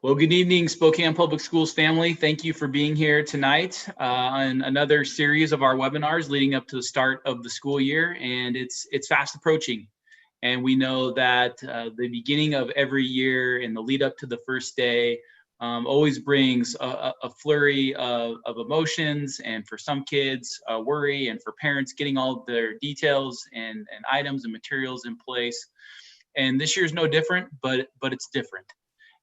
Well, good evening, Spokane Public Schools family. Thank you for being here tonight on another series of our webinars leading up to the start of the school year, and it's fast approaching. And we know that the beginning of every year and the lead up to the first day always brings a flurry of emotions, and for some kids, worry, and for parents, getting all of their details and items and materials in place. And this year's no different, but it's different.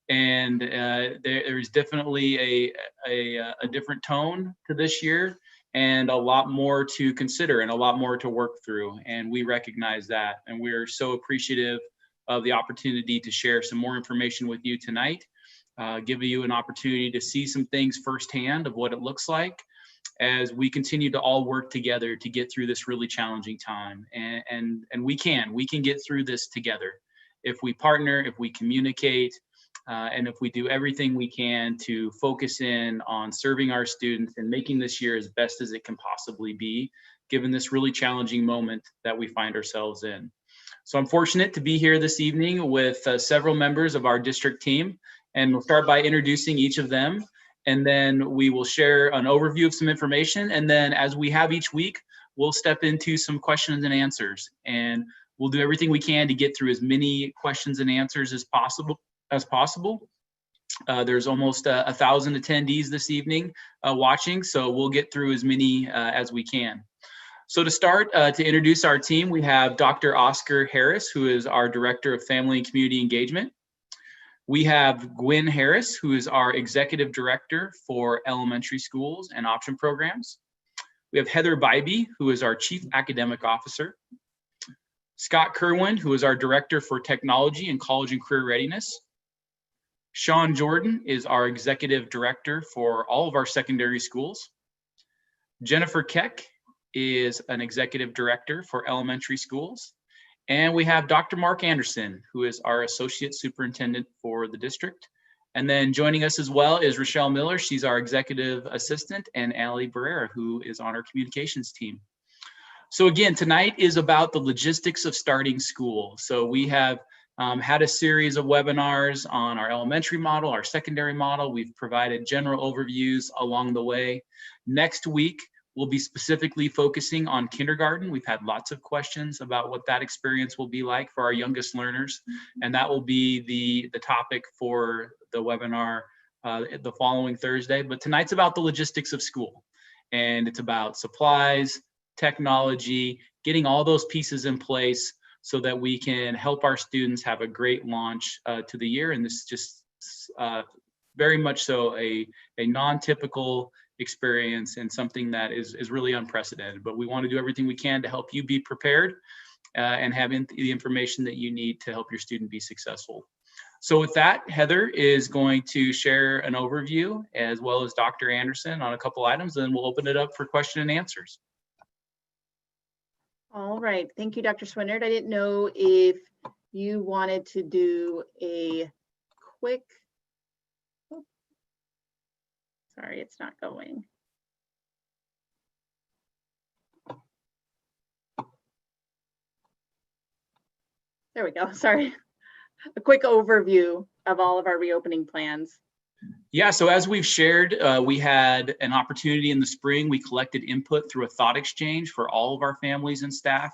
And there's definitely a different tone to this year, and a lot more to consider and a lot more to work through. And we recognize that, and we're so appreciative of the opportunity to share some more information with you tonight, giving you an opportunity to see some things firsthand of what it looks like as we continue to all work together to get through this really challenging time. And we can get through this together if we partner, if we communicate, and if we do everything we can to focus in on serving our students and making this year as best as it can possibly be, given this really challenging moment that we find ourselves in. So I'm fortunate to be here this evening with several members of our district team, and we'll start by introducing each of them, and then we will share an overview of some information, and then as we have each week, we'll step into some questions and answers, and we'll do everything we can to get through as many questions and answers as possible. There's almost 1,000 attendees this evening watching, so we'll get through as many as we can. So to start, to introduce our team, we have Dr. Oscar Harris, who is our Director of Family and Community Engagement. We have Gwen Harris, who is our Executive Director for Elementary Schools and Option Programs. We have Heather Bybee, who is our Chief Academic Officer. Scott Kerwin, who is our Director for Technology and College and Career Readiness. Sean Jordan is our Executive Director for all of our secondary schools. Jennifer Keck is an Executive Director for elementary schools. And we have Dr. Mark Anderson, who is our Associate Superintendent for the district. And then joining us as well is Rochelle Miller. She's our Executive Assistant, and Allie Barrera, who is on our communications team. So again, tonight is about the logistics of starting school. So we have had a series of webinars on our elementary model, our secondary model. We've provided general overviews along the way. Next week, we'll be specifically focusing on kindergarten. We've had lots of questions about what that experience will be like for our youngest learners, and that will be the topic for the webinar the following Thursday. But tonight's about the logistics of school, and it's about supplies, technology, getting all those pieces in place so that we can help our students have a great launch to the year. And this is just very much so a non-typical experience, and something that is really unprecedented. But we want to do everything we can to help you be prepared and have the information that you need to help your student be successful. So with that, Heather is going to share an overview, as well as Dr. Anderson, on a couple items, and then we'll open it up for question and answers. All right, thank you, Dr. Swinard. I didn't know if you wanted to do a quick, oh, sorry, it's not going. There we go, sorry. A quick overview of all of our reopening plans. Yeah, so as we've shared, we had an opportunity in the spring. We collected input through a thought exchange for all of our families and staff.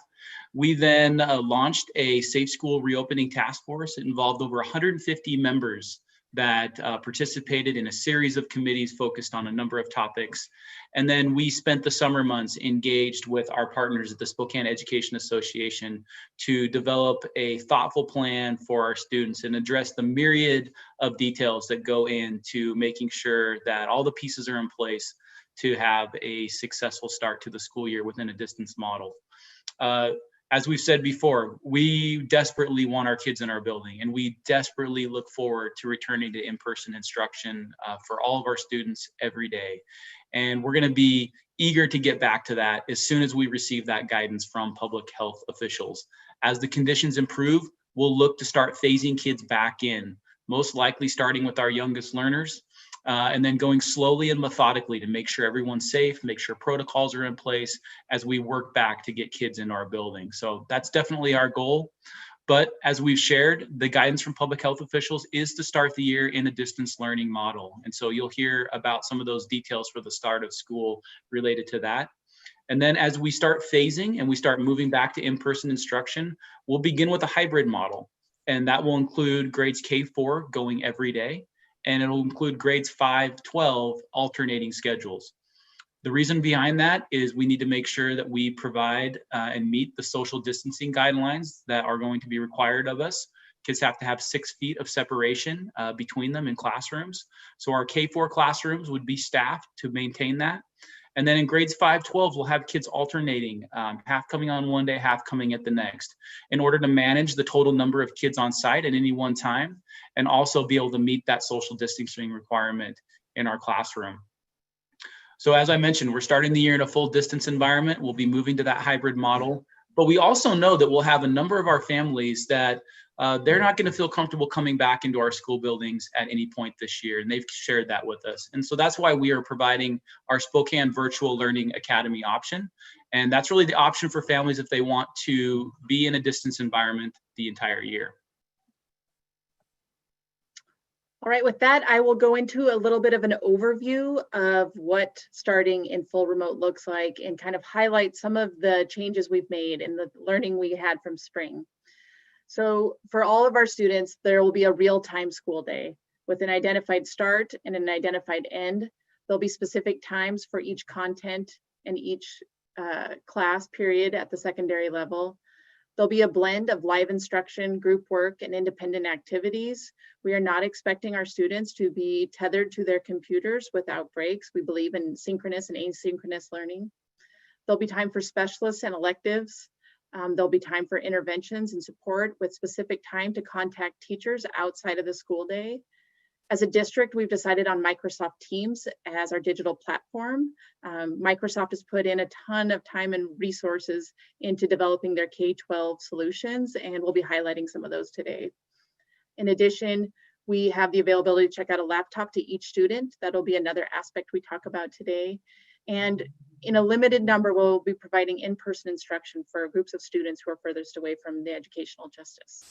We then launched a Safe School Reopening Task Force. It involved over 150 members that participated in a series of committees focused on a number of topics. And then we spent the summer months engaged with our partners at the Spokane Education Association to develop a thoughtful plan for our students and address the myriad of details that go into making sure that all the pieces are in place to have a successful start to the school year within a distance model. As we've said before, we desperately want our kids in our building, and we desperately look forward to returning to in-person instruction for all of our students every day. And we're going to be eager to get back to that as soon as we receive that guidance from public health officials. As the conditions improve, we'll look to start phasing kids back in, most likely starting with our youngest learners, and then going slowly and methodically to make sure everyone's safe, make sure protocols are in place as we work back to get kids in our building. So that's definitely our goal. But as we've shared, the guidance from public health officials is to start the year in a distance learning model. And so you'll hear about some of those details for the start of school related to that. And then as we start phasing and we start moving back to in-person instruction, we'll begin with a hybrid model. And that will include grades K-4 going every day, and it'll include grades 5-12 alternating schedules. The reason behind that is we need to make sure that we provide and meet the social distancing guidelines that are going to be required of us. Kids have to have 6 feet of separation between them in classrooms. So our K-4 classrooms would be staffed to maintain that. And then in grades 5-12, we'll have kids alternating, half coming on one day, half coming at the next, in order to manage the total number of kids on site at any one time, and also be able to meet that social distancing requirement in our classroom. So as I mentioned, we're starting the year in a full distance environment. We'll be moving to that hybrid model, but we also know that we'll have a number of our families that they're not going to feel comfortable coming back into our school buildings at any point this year, and they've shared that with us. And so that's why we are providing our Spokane Virtual Learning Academy option. And that's really the option for families if they want to be in a distance environment the entire year. All right, with that, I will go into a little bit of an overview of what starting in full remote looks like and kind of highlight some of the changes we've made in the learning we had from spring. So for all of our students, there will be a real-time school day with an identified start and an identified end. There'll be specific times for each content and each class period at the secondary level. There'll be a blend of live instruction, group work, and independent activities. We are not expecting our students to be tethered to their computers without breaks. We believe in synchronous and asynchronous learning. There'll be time for specialists and electives. There'll be time for interventions and support with specific time to contact teachers outside of the school day. As a district, we've decided on Microsoft Teams as our digital platform. Microsoft has put in a ton of time and resources into developing their K-12 solutions, and we'll be highlighting some of those today. In addition, we have the availability to check out a laptop to each student. That'll be another aspect we talk about today. And in a limited number, we'll be providing in-person instruction for groups of students who are furthest away from the educational justice.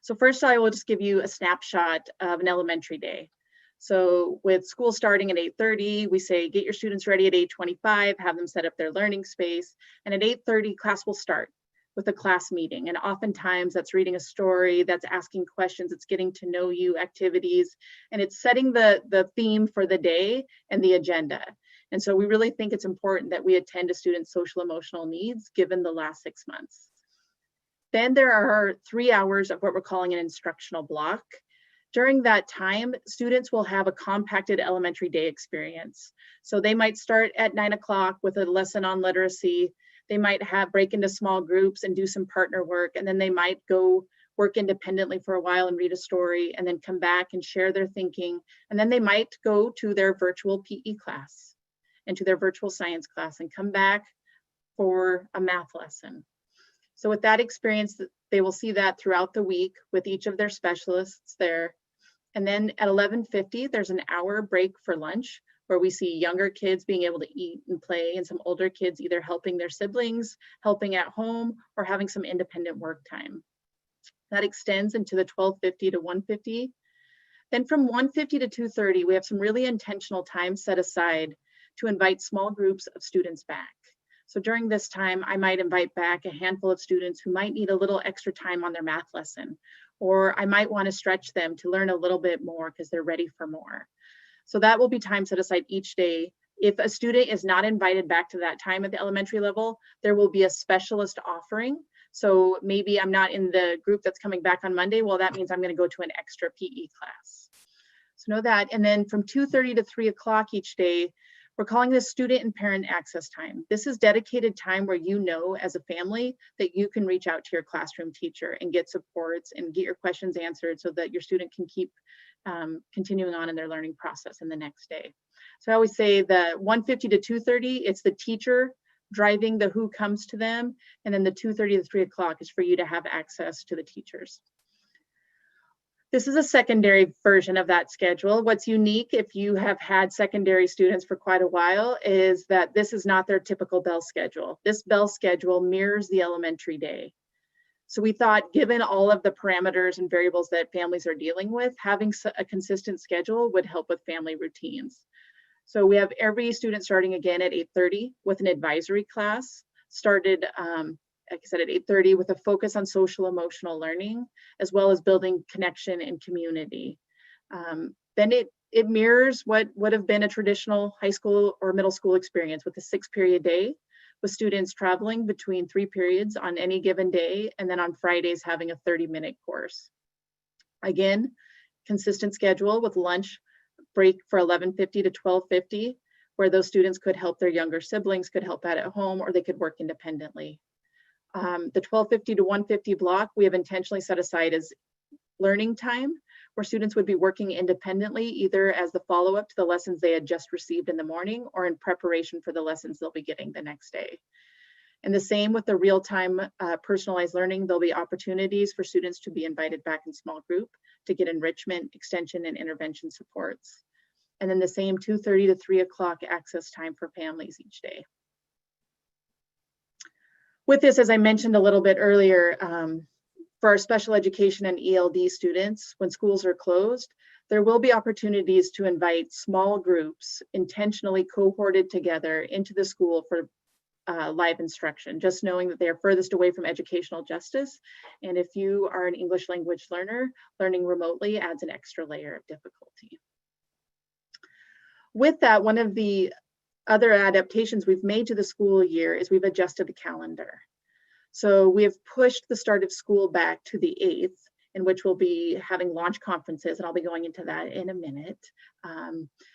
So first, I will just give you a snapshot of an elementary day. So with school starting at 8:30, we say get your students ready at 8:25, have them set up their learning space. And at 8:30, class will start with a class meeting. And oftentimes that's reading a story, that's asking questions, it's getting to know you activities, and it's setting the theme for the day and the agenda. And so we really think it's important that we attend to students' social emotional needs given the last 6 months. Then there are 3 hours of what we're calling an instructional block. During that time, students will have a compacted elementary day experience. So they might start at 9 o'clock with a lesson on literacy. They might break into small groups and do some partner work, and then they might go work independently for a while and read a story, and then come back and share their thinking. And then they might go to their virtual PE class and to their virtual science class and come back for a math lesson. So with that experience, they will see that throughout the week with each of their specialists there. And then at 11:50, there's an hour break for lunch where we see younger kids being able to eat and play, and some older kids either helping their siblings, helping at home, or having some independent work time. That extends into the 12:50 to 1:50. Then from 1:50 to 2:30, we have some really intentional time set aside to invite small groups of students back. So during this time, I might invite back a handful of students who might need a little extra time on their math lesson, or I might want to stretch them to learn a little bit more because they're ready for more. So that will be time set aside each day. If a student is not invited back to that time at the elementary level, there will be a specialist offering. So maybe I'm not in the group that's coming back on Monday. Well, that means I'm going to go to an extra PE class. So know that. And then from 2:30 to 3 o'clock each day, we're calling this student and parent access time. This is dedicated time where you know as a family that you can reach out to your classroom teacher and get supports and get your questions answered so that your student can keep continuing on in their learning process in the next day. So I always say the 1:50 to 2:30, it's the teacher driving the who comes to them. And then the 2:30 to 3 o'clock is for you to have access to the teachers. This is a secondary version of that schedule. What's unique, if you have had secondary students for quite a while, is that this is not their typical bell schedule. This bell schedule mirrors the elementary day. So we thought, given all of the parameters and variables that families are dealing with, having a consistent schedule would help with family routines. So we have every student starting again at 8:30 with an advisory class, started, like I said, at 8:30 with a focus on social emotional learning, as well as building connection and community. Then it mirrors what would have been a traditional high school or middle school experience with a 6-period day, with students traveling between 3 periods on any given day, and then on Fridays having a 30-minute course. Again, consistent schedule with lunch break for 11:50 to 12:50, where those students could help their younger siblings, could help out at home, or they could work independently. The 12:50 to 1:50 block, we have intentionally set aside as learning time, where students would be working independently, either as the follow-up to the lessons they had just received in the morning or in preparation for the lessons they'll be getting the next day. And the same with the real-time personalized learning, there'll be opportunities for students to be invited back in small group to get enrichment, extension, and intervention supports. And then the same 2:30 to 3 o'clock access time for families each day. With this, as I mentioned a little bit earlier, for our special education and ELD students, when schools are closed, there will be opportunities to invite small groups intentionally cohorted together into the school for live instruction, just knowing that they are furthest away from educational justice. And if you are an English language learner, learning remotely adds an extra layer of difficulty. With that, one of the other adaptations we've made to the school year is we've adjusted the calendar. So we have pushed the start of school back to the 8th, in which we'll be having launch conferences, and I'll be going into that in a minute.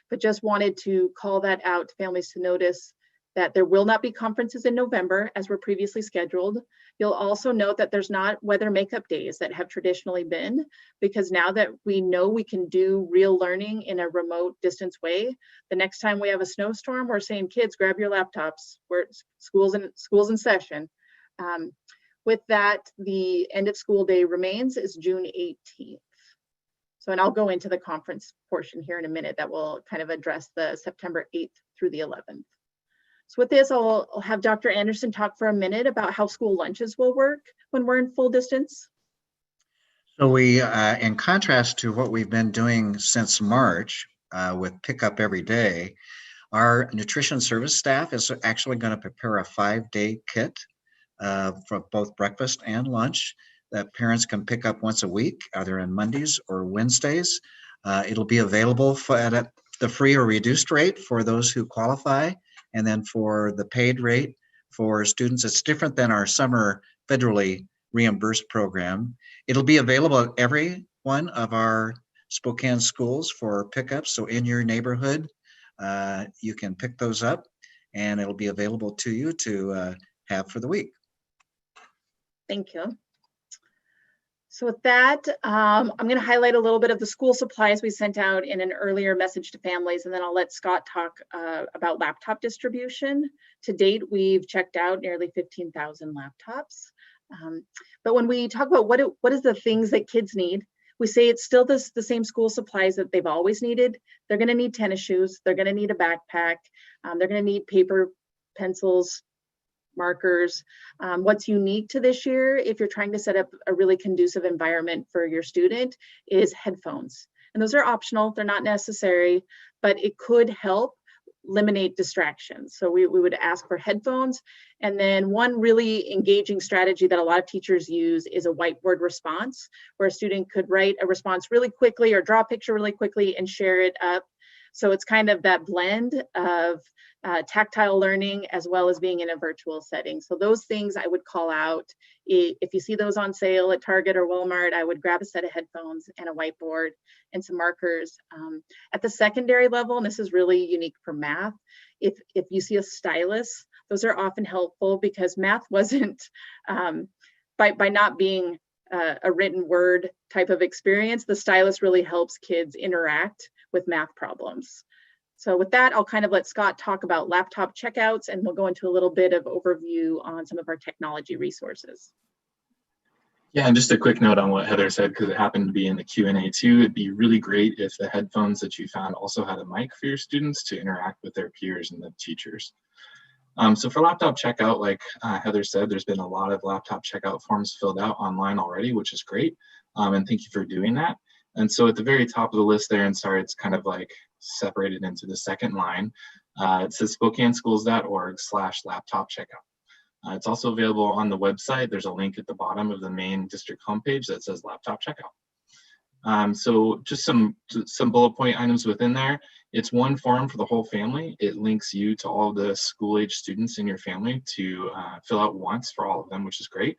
But just wanted to call that out to families to notice that there will not be conferences in November as were previously scheduled. You'll also note that there's not weather makeup days that have traditionally been, because now that we know we can do real learning in a remote distance way, the next time we have a snowstorm, we're saying, kids, grab your laptops, school's in session. With that, the end of school day remains is June 18th. So, and I'll go into the conference portion here in a minute that will kind of address the September 8th through the 11th. So with this, I'll have Dr. Anderson talk for a minute about how school lunches will work when we're in full distance. So we, in contrast to what we've been doing since March with pickup every day, our nutrition service staff is actually going to prepare a 5-day kit for both breakfast and lunch that parents can pick up once a week, either on Mondays or Wednesdays. It'll be available at the free or reduced rate for those who qualify. And then for the paid rate for students, it's different than our summer federally reimbursed program. It'll be available at every one of our Spokane schools for pickups. So in your neighborhood, you can pick those up and it'll be available to you to have for the week. Thank you. So with that, I'm going to highlight a little bit of the school supplies we sent out in an earlier message to families, and then I'll let Scott talk about laptop distribution. To date, we've checked out nearly 15,000 laptops. But when we talk about what is the things that kids need, we say it's still the same school supplies that they've always needed. They're going to need tennis shoes. They're going to need a backpack. They're going to need paper, pencils, markers. What's unique to this year, if you're trying to set up a really conducive environment for your student, is headphones. And those are optional, they're not necessary, but it could help eliminate distractions. So we would ask for headphones. And then one really engaging strategy that a lot of teachers use is a whiteboard response, where a student could write a response really quickly or draw a picture really quickly and share it up. So it's kind of that blend of tactile learning as well as being in a virtual setting. So those things I would call out. If you see those on sale at Target or Walmart, I would grab a set of headphones and a whiteboard and some markers. At the secondary level, and this is really unique for math, if you see a stylus, those are often helpful because math wasn't, by not being a written word type of experience, the stylus really helps kids interact with math problems. So with that, I'll kind of let Scott talk about laptop checkouts, and we'll go into a little bit of overview on some of our technology resources. Yeah, and just a quick note on what Heather said, because it happened to be in the Q&A too. It'd be really great if the headphones that you found also had a mic for your students to interact with their peers and the teachers. So for laptop checkout, like Heather said, there's been a lot of laptop checkout forms filled out online already, which is great. And thank you for doing that. And so at the very top of the list there, and sorry, it's kind of like separated into the second line, it says spokaneschools.org/laptop checkout. It's also available on the website. There's a link at the bottom of the main district homepage that says laptop checkout. So just some bullet point items within there. It's one form for the whole family. It links you to all the school-age students in your family to fill out once for all of them, which is great.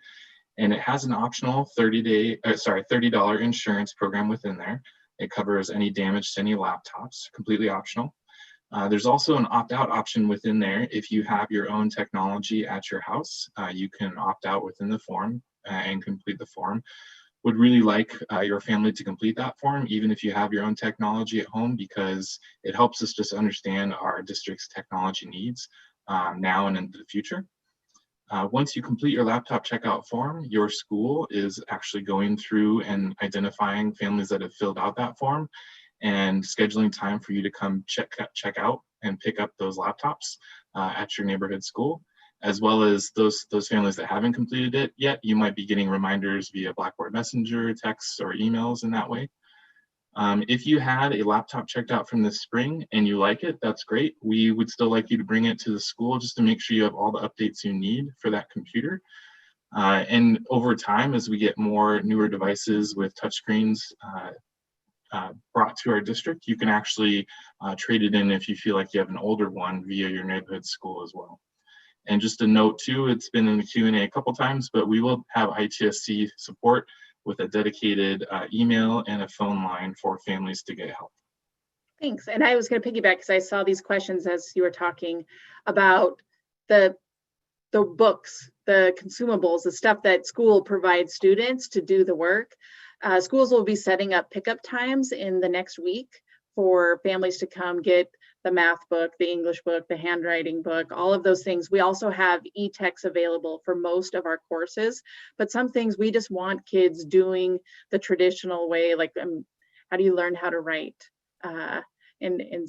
And it has an optional $30 insurance program within there. It covers any damage to any laptops, completely optional. There's also an opt-out option within there. If you have your own technology at your house, you can opt out within the form and complete the form. Would really like your family to complete that form, even if you have your own technology at home, because it helps us just understand our district's technology needs now and into the future. Once you complete your laptop checkout form, your school is actually going through and identifying families that have filled out that form and scheduling time for you to come check out and pick up those laptops at your neighborhood school. As well as those families that haven't completed it yet, you might be getting reminders via Blackboard Messenger, texts, or emails in that way. If you had a laptop checked out from this spring and you like it, that's great. We would still like you to bring it to the school just to make sure you have all the updates you need for that computer. And over time, as we get more newer devices with touchscreens brought to our district, you can actually trade it in if you feel like you have an older one via your neighborhood school as well. And just a note too, it's been in the Q&A a couple times, but we will have ITSC support with a dedicated email and a phone line for families to get help. Thanks. And I was going to piggyback because I saw these questions as you were talking about the books, the consumables, the stuff that school provides students to do the work. Schools will be setting up pickup times in the next week for families to come get the math book, the English book, the handwriting book, all of those things. We also have e-texts available for most of our courses, but some things we just want kids doing the traditional way, like how do you learn how to write in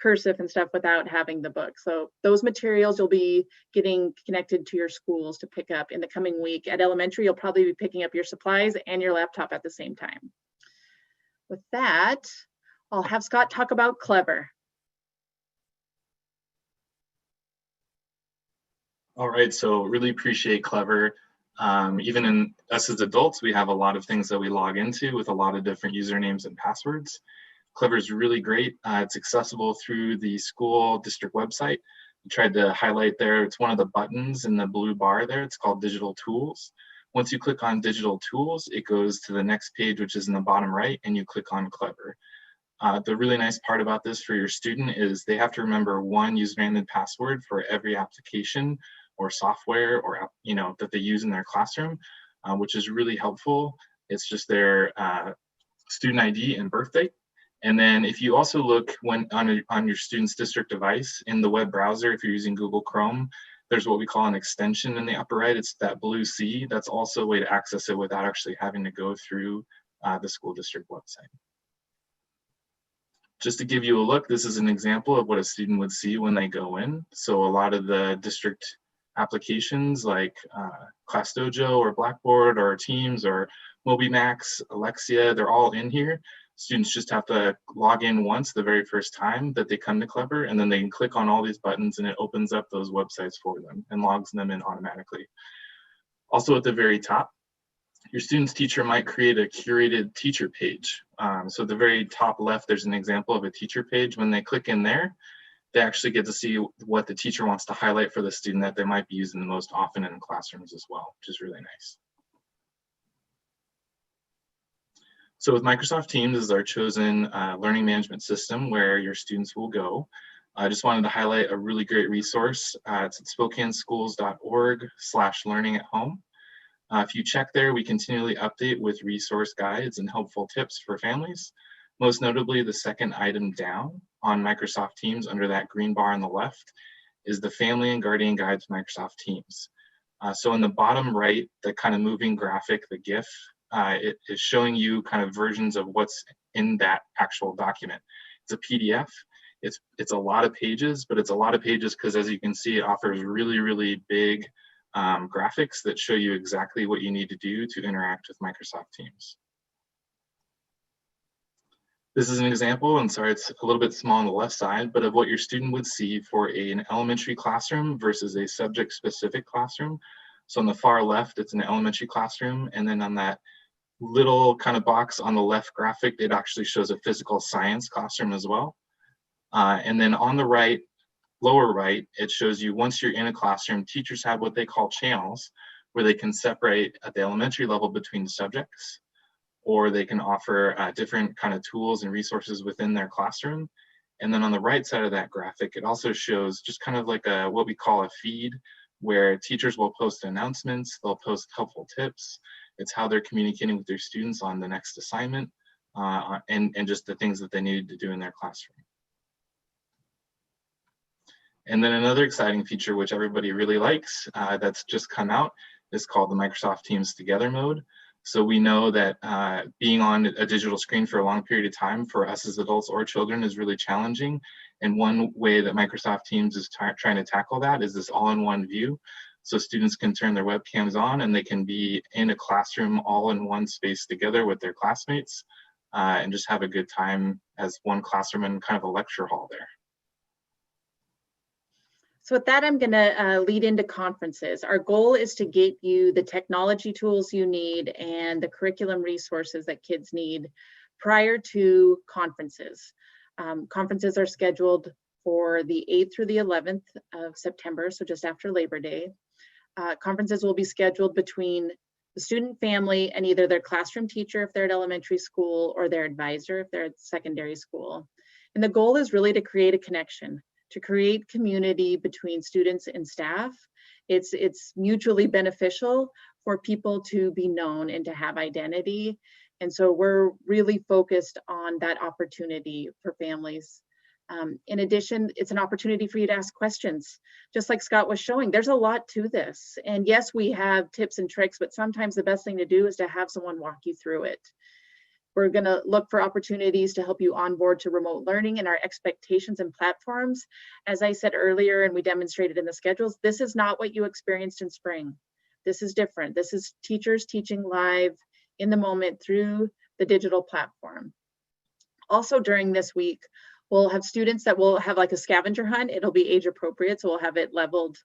cursive and stuff without having the book. So those materials you'll be getting connected to your schools to pick up in the coming week. At elementary, you'll probably be picking up your supplies and your laptop at the same time. With that, I'll have Scott talk about Clever. All right, so really appreciate Clever. Even in us as adults, we have a lot of things that we log into with a lot of different usernames and passwords. Clever is really great. It's accessible through the school district website. I tried to highlight there, it's one of the buttons in the blue bar there. It's called Digital Tools. Once you click on Digital Tools, it goes to the next page, which is in the bottom right, and you click on Clever. The really nice part about this for your student is they have to remember one username and password for every application or software or that they use in their classroom, which is really helpful. It's just their student ID and birthday. And then if you also look on your student's district device in the web browser, if you're using Google Chrome, there's what we call an extension in the upper right. It's that blue C. That's also a way to access it without actually having to go through the school district website. Just to give you a look, this is an example of what a student would see when they go in. So a lot of the district applications like ClassDojo or Blackboard or Teams or MobiMax, Alexia, they're all in here. Students just have to log in once the very first time that they come to Clever, and then they can click on all these buttons and it opens up those websites for them and logs them in automatically. Also at the very top, your student's teacher might create a curated teacher page. So at the very top left, there's an example of a teacher page. When they click in there, they actually get to see what the teacher wants to highlight for the student that they might be using the most often in classrooms as well, which is really nice. So with Microsoft Teams as our chosen learning management system where your students will go, I just wanted to highlight a really great resource. It's at spokaneschools.org/learning-at-home. If you check there, we continually update with resource guides and helpful tips for families. Most notably, the second item down on Microsoft Teams under that green bar on the left is the Family and Guardian Guide to Microsoft Teams. So in the bottom right, the kind of moving graphic, the GIF, it is showing you kind of versions of what's in that actual document. It's a PDF. It's a lot of pages, but it's a lot of pages because, as you can see, it offers really, really big graphics that show you exactly what you need to do to interact with Microsoft Teams. This is an example, and sorry, it's a little bit small on the left side, but of what your student would see for an elementary classroom versus a subject-specific classroom. So on the far left, it's an elementary classroom, and then on that little kind of box on the left graphic, it actually shows a physical science classroom as well. And then on the right, lower right, it shows you once you're in a classroom, teachers have what they call channels, where they can separate at the elementary level between the subjects, or they can offer different kind of tools and resources within their classroom. And then on the right side of that graphic, it also shows just kind of like what we call a feed, where teachers will post announcements, they'll post helpful tips. It's how they're communicating with their students on the next assignment, and just the things that they needed to do in their classroom. And then another exciting feature, which everybody really likes, that's just come out, is called the Microsoft Teams Together mode. So we know that being on a digital screen for a long period of time for us as adults or children is really challenging. And one way that Microsoft Teams is trying to tackle that is this all-in-one view. So students can turn their webcams on and they can be in a classroom all in one space together with their classmates, and just have a good time as one classroom in kind of a lecture hall there. So with that, I'm going to lead into conferences. Our goal is to get you the technology tools you need and the curriculum resources that kids need prior to conferences. Conferences are scheduled for the 8th through the 11th of September, so just after Labor Day. Conferences will be scheduled between the student family and either their classroom teacher if they're at elementary school, or their advisor if they're at secondary school. And the goal is really to create a connection, to create community between students and staff. It's mutually beneficial for people to be known and to have identity. And so we're really focused on that opportunity for families. In addition, it's an opportunity for you to ask questions. Just like Scott was showing, there's a lot to this. And yes, we have tips and tricks, but sometimes the best thing to do is to have someone walk you through it. We're going to look for opportunities to help you onboard to remote learning and our expectations and platforms. As I said earlier, and we demonstrated in the schedules, this is not what you experienced in spring. This is different. This is teachers teaching live in the moment through the digital platform. Also during this week, we'll have students that will have like a scavenger hunt. It'll be age appropriate, so we'll have it leveled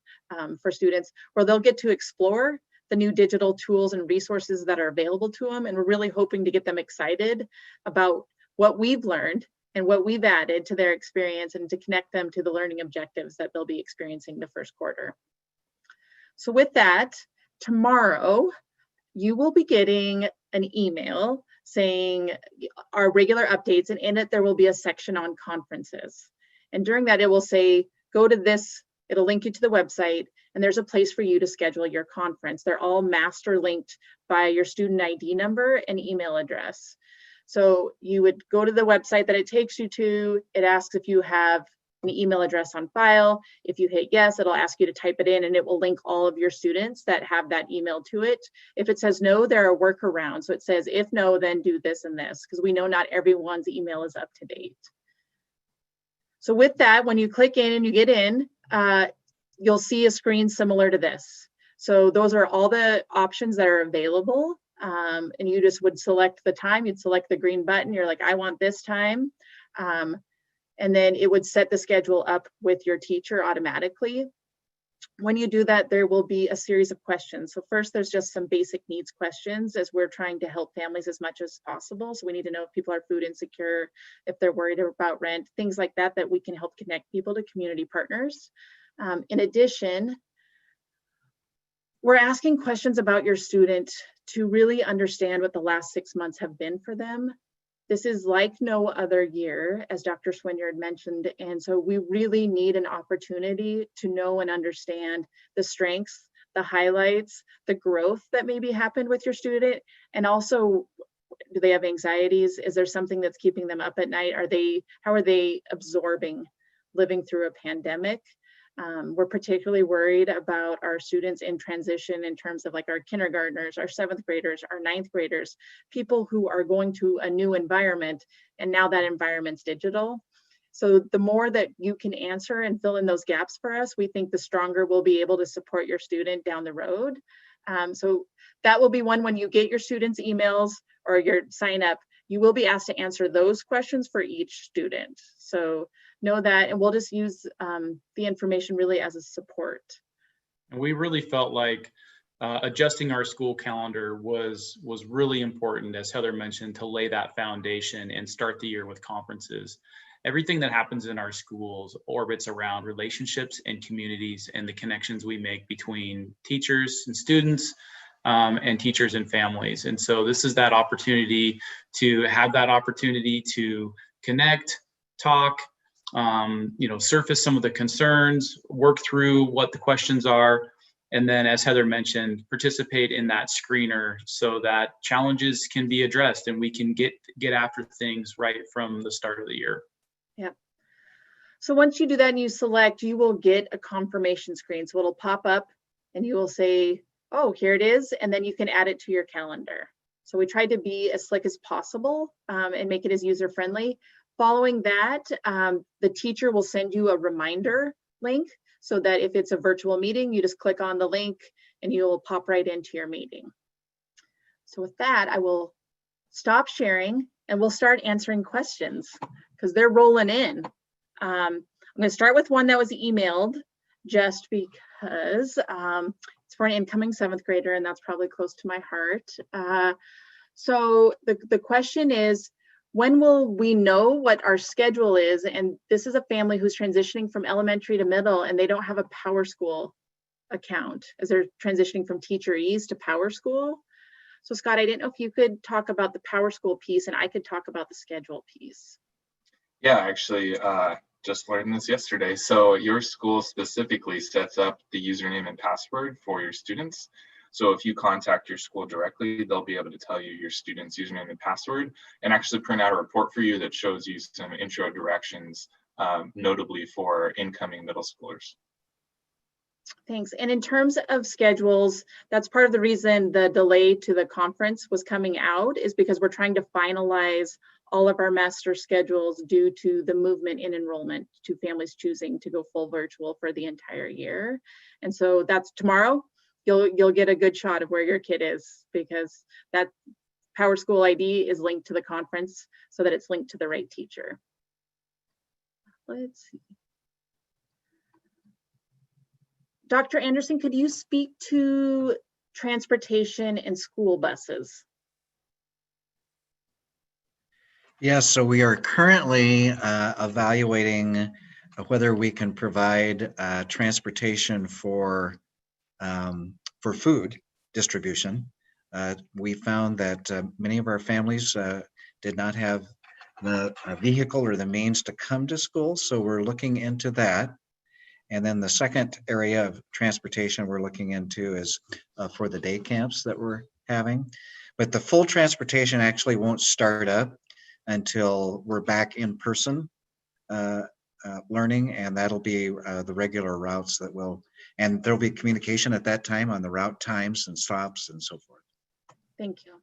for students where they'll get to explore the new digital tools and resources that are available to them. And we're really hoping to get them excited about what we've learned and what we've added to their experience, and to connect them to the learning objectives that they'll be experiencing the first quarter. So with that, tomorrow, you will be getting an email saying our regular updates, and in it, there will be a section on conferences. And during that, it will say, go to this, it'll link you to the website, and there's a place for you to schedule your conference. They're all master linked by your student ID number and email address. So you would go to the website that it takes you to. It asks if you have an email address on file. If you hit yes, it'll ask you to type it in, and it will link all of your students that have that email to it. If it says no, there are workarounds. So it says, if no, then do this and this, because we know not everyone's email is up to date. So with that, when you click in and you get in, you'll see a screen similar to this. So those are all the options that are available. And you just would select the time, you'd select the green button. You're like, I want this time. And then it would set the schedule up with your teacher automatically. When you do that, there will be a series of questions. So first, there's just some basic needs questions, as we're trying to help families as much as possible. So we need to know if people are food insecure, if they're worried about rent, things like that, that we can help connect people to community partners. In addition, we're asking questions about your student to really understand what the last 6 months have been for them. This is like no other year, as Dr. Swinyard mentioned, and so we really need an opportunity to know and understand the strengths, the highlights, the growth that maybe happened with your student, and also, do they have anxieties? Is there something that's keeping them up at night? How are they absorbing living through a pandemic? We're particularly worried about our students in transition in terms of like our kindergartners, our 7th graders, our 9th graders, people who are going to a new environment, and now that environment's digital. So the more that you can answer and fill in those gaps for us, we think the stronger we'll be able to support your student down the road. So that will be one when you get your students' emails or your sign up, you will be asked to answer those questions for each student. So know that, and we'll just use the information really as a support. And we really felt like adjusting our school calendar was really important, as Heather mentioned, to lay that foundation and start the year with conferences. Everything that happens in our schools orbits around relationships and communities and the connections we make between teachers and students, and teachers and families. And so this is that opportunity to have that opportunity to connect, talk, surface some of the concerns, work through what the questions are, and then, as Heather mentioned, participate in that screener so that challenges can be addressed and we can get after things right from the start of the year. Yeah. So once you do that and you select, you will get a confirmation screen. So it'll pop up and you will say, oh, here it is. And then you can add it to your calendar. So we tried to be as slick as possible and make it as user-friendly. Following that, the teacher will send you a reminder link so that if it's a virtual meeting, you just click on the link and you'll pop right into your meeting. So with that, I will stop sharing and we'll start answering questions because they're rolling in. I'm going to start with one that was emailed just because it's for an incoming 7th grader and that's probably close to my heart. So the question is, when will we know what our schedule is? And this is a family who's transitioning from elementary to middle and they don't have a PowerSchool account as they're transitioning from Teacher-Ease to PowerSchool. So Scott, I didn't know if you could talk about the PowerSchool piece and I could talk about the schedule piece. Yeah, actually, just learned this yesterday. So your school specifically sets up the username and password for your students. So if you contact your school directly, they'll be able to tell you your student's username and password and actually print out a report for you that shows you some intro directions, notably for incoming middle schoolers. Thanks. And in terms of schedules, that's part of the reason the delay to the conference was coming out is because we're trying to finalize all of our master schedules due to the movement in enrollment to families choosing to go full virtual for the entire year. And so that's tomorrow. You'll get a good shot of where your kid is because that PowerSchool ID is linked to the conference so that it's linked to the right teacher. Let's see. Dr. Anderson, could you speak to transportation and school buses? Yes, so we are currently evaluating whether we can provide transportation for food distribution. We found that many of our families did not have the vehicle or the means to come to school, so we're looking into that. And then the second area of transportation we're looking into is for the day camps that we're having. But the full transportation actually won't start up until we're back in person learning, and that'll be the regular routes that will, and there'll be communication at that time on the route times and stops and so forth. Thank you.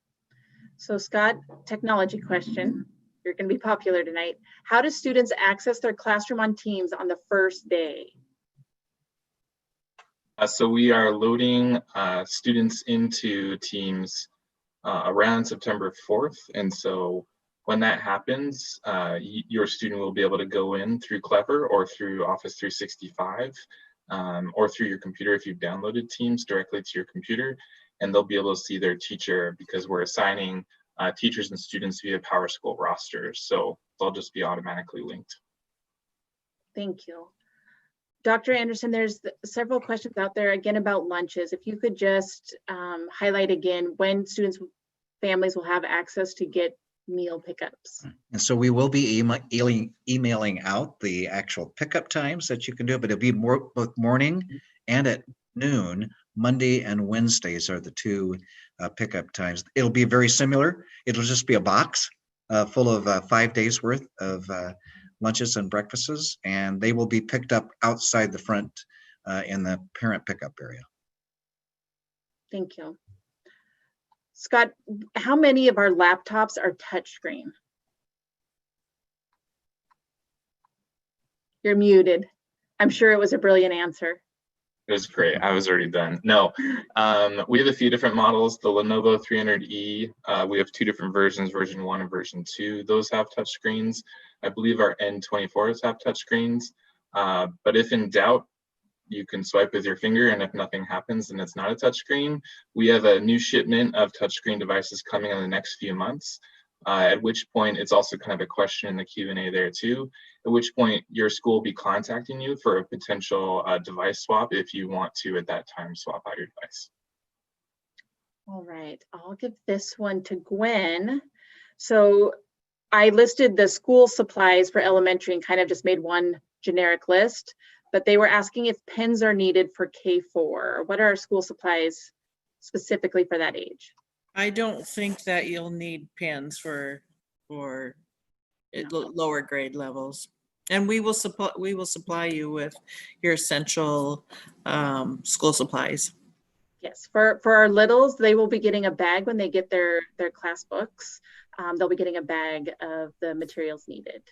So Scott, technology question. You're going to be popular tonight. How do students access their classroom on Teams on the first day? So we are loading students into Teams around September 4th. And so when that happens, your student will be able to go in through Clever or through Office 365 or through your computer if you've downloaded Teams directly to your computer, and they'll be able to see their teacher because we're assigning teachers and students via PowerSchool rosters. So they'll just be automatically linked. Thank you. Dr. Anderson, there's several questions out there again about lunches. If you could just highlight again when students, families will have access to get meal pickups. And so we will be emailing out the actual pickup times that you can do, but it'll be both morning and at noon. Monday and Wednesdays are the two pickup times. It'll be very similar. It'll just be a box full of 5 days worth of lunches and breakfasts, and they will be picked up outside the front in the parent pickup area. Thank you. Scott, how many of our laptops are touchscreen? You're muted. I'm sure it was a brilliant answer. It was great. I was already done. No, we have a few different models. The Lenovo 300E, we have 2 different versions, version 1 and version 2. Those have touch screens. I believe our N24s have touch screens. But if in doubt, you can swipe with your finger, and if nothing happens, then it's not a touch screen. We have a new shipment of touchscreen devices coming in the next few months, at which point it's also kind of a question in the Q&A there too, at which point your school will be contacting you for a potential device swap if you want to at that time swap out your device. All right, I'll give this one to Gwen. So I listed the school supplies for elementary and kind of just made one generic list, but they were asking if pens are needed for K4. What are our school supplies specifically for that age? I don't think that you'll need pens for lower grade levels. And we will supply you with your essential school supplies. Yes, for our littles, they will be getting a bag when they get their class books. They'll be getting a bag of the materials needed.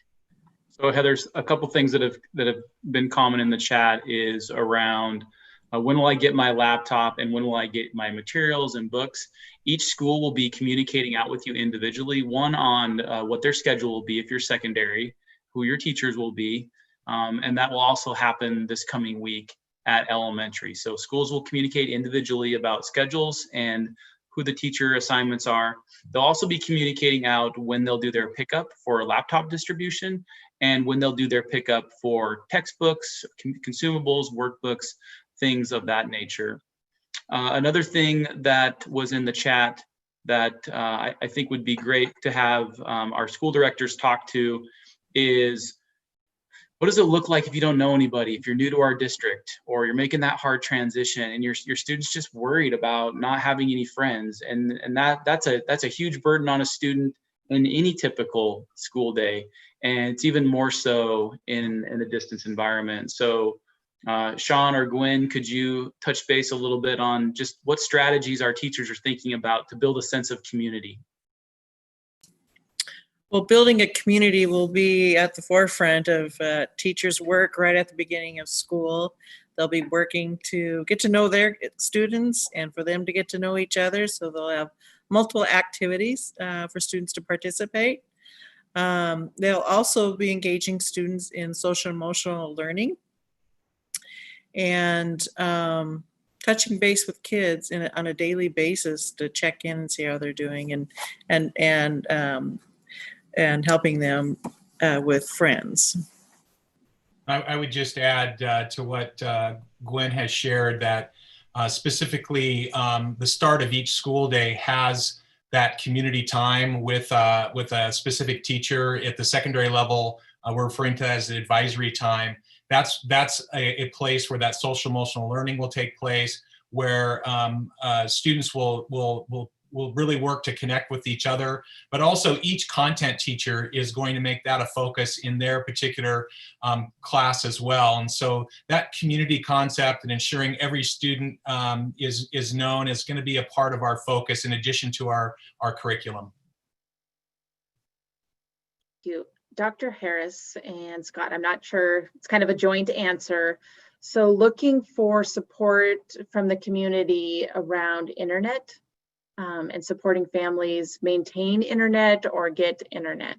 So Heather, a couple things that have been common in the chat is around when will I get my laptop and when will I get my materials and books. Each school will be communicating out with you individually, one on what their schedule will be if you're secondary, who your teachers will be, and that will also happen this coming week at elementary. So schools will communicate individually about schedules and who the teacher assignments are. They'll also be communicating out when they'll do their pickup for laptop distribution and when they'll do their pickup for textbooks, consumables, workbooks, things of that nature. Another thing that was in the chat that I think would be great to have our school directors talk to is, what does it look like if you don't know anybody, if you're new to our district, or you're making that hard transition and your student's just worried about not having any friends? And that's a huge burden on a student in any typical school day. And it's even more so in a distance environment. So Sean or Gwen, could you touch base a little bit on just what strategies our teachers are thinking about to build a sense of community? Well, building a community will be at the forefront of teachers' work right at the beginning of school. They'll be working to get to know their students and for them to get to know each other. So they'll have multiple activities for students to participate. They'll also be engaging students in social emotional learning and touching base with kids on a daily basis to check in and see how they're doing and helping them with friends. I would just add to what Gwen has shared that specifically the start of each school day has that community time with a specific teacher. At the secondary level, we're referring to as the advisory time. That's a place where that social emotional learning will take place, where students will really work to connect with each other, but also each content teacher is going to make that a focus in their particular class as well. And so that community concept and ensuring every student is known is going to be a part of our focus in addition to our curriculum. Thank you. Dr. Harris and Scott, I'm not sure, it's kind of a joint answer. So looking for support from the community around internet and supporting families maintain internet or get internet.